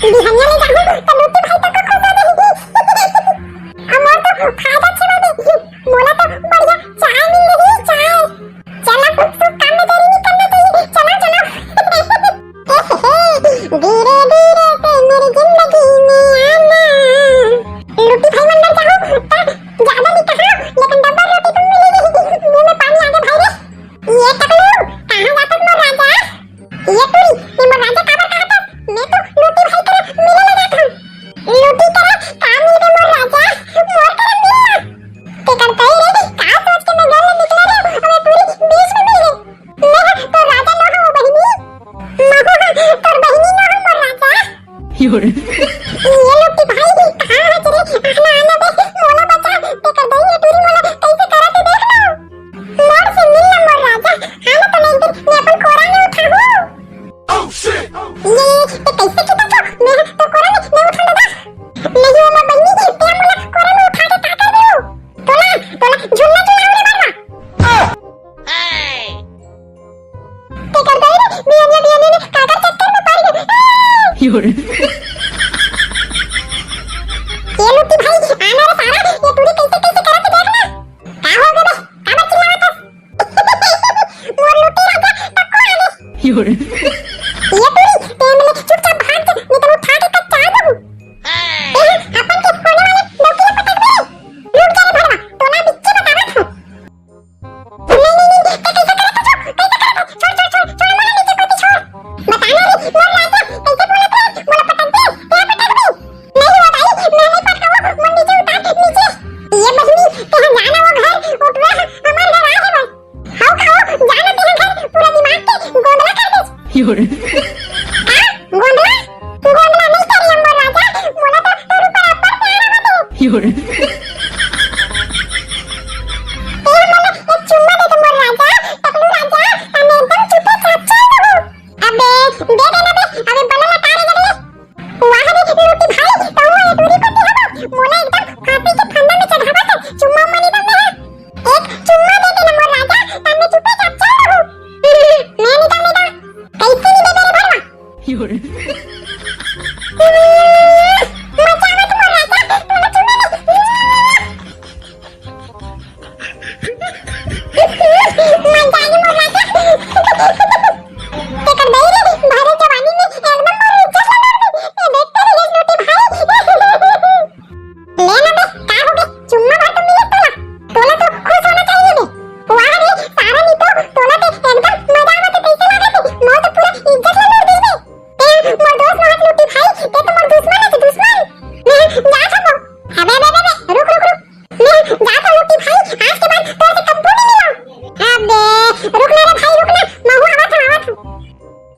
बिहानिया ले जाऊं तो लूटी भाई तक को खोजा देगी। हमर तो फायदा छे बाबे, मोला तो बढ़िया चाय मिल रही चाय। चला कुछ तो काम में देरी नहीं करना चाहिए, चलो चलो। धीरे धीरे से मेरी जिंदगी में आना। लूटी भाई मंदिर जाओ तो ज्यादा नहीं कहा, लेकिन डब्बा रोटी तुम मिलेगी। मुंह में पानी आ गया भाई रे। ये टकलू कहां जाता मोर राजा? ये टुरी ये मोर राजा काबर कहा था? मैं तो लूटी भाई तरफ मिले लगा था। लूटी तरफ काम ही रे मोर राजा, मोर तरफ मिलना ते करता ही रे। का सोच के मैं घर से निकला रे, हमें पूरी बीच में मिले। मैं तो राजा न हूं बहिनी, महो तोर बहिनी न हूं मोर राजा। ये लूटी भाई कहां है तेरे? आना आना दे, मोला बचा ते कर दई। ये टुरी मोला कैसे करत देख लो। मोर से मिलना मोर राजा, आना तो नहीं दिन मैं अपन कोरा में उठाऊं। ओह शिट, ये ते कैसे किया तो? मैं तो कोरा में नहीं उठा लगा। नहीं हो मोर बहिनी, ते मोला कोरा में उठा के का कर दियो? तोला तोला झुलना झुलाऊ रे बाबा। ते कर दई रे, बियाने ने काका चक्कर में पड़ गए। ये लूटी भाई आना रे सारा, ये टुरी कैसे कैसे करत देख ना। का हो गए बे, का चिल्लावत है? मोर लूटी राजा टक्को आ गए। ये टुरी ते मले चुपचाप भाग जा, नहीं तो उठा के कच्चा दूं। अपन के होने वाले लौकी पटक दे। रुक जा रे भड़वा, तोला बिच्चे बतावत हूं। नहीं ते कैसे करत हो? कैसे करत हो? छोड़ मोला नीचे कूदी छोड़। बताना रे मोर राजा कैसे बोलत है? मोला पटक दे, ते पटक दे। नहीं हुआ भाई, मैं नहीं पटकाऊं, मोर नीचे उतार नीचे। ये बहिनी तेरा जाना वो घर उठवा हमार घर आ है भाई। हाउ खाओ जाना तेरा घर, पूरा दिमाग के गोंदला कर दे। हां गोंदला गोंदला नहीं करी मोर राजा, मोला तो तोर ऊपर अपर प्यार आवत है। ते मोला एक चुम्मा दे दे मोर राजा, टकलू राजा, मैं एकदम चुपे चाप चल दूं। अबे दे देना बे, अबे बल्ला लटा रे गले। वाह रे लूटी भाई, तो ये टुरी को दे दो। मोला एकदम फांसी के फंदा में चढ़ावा था, चुम्मा मनी दम है। एक चुम्मा दे देना मोर राजा, मैं चुपे चाप चल दूं। मैं नहीं दूंगा, कैसे नहीं दे मेरे भरवा।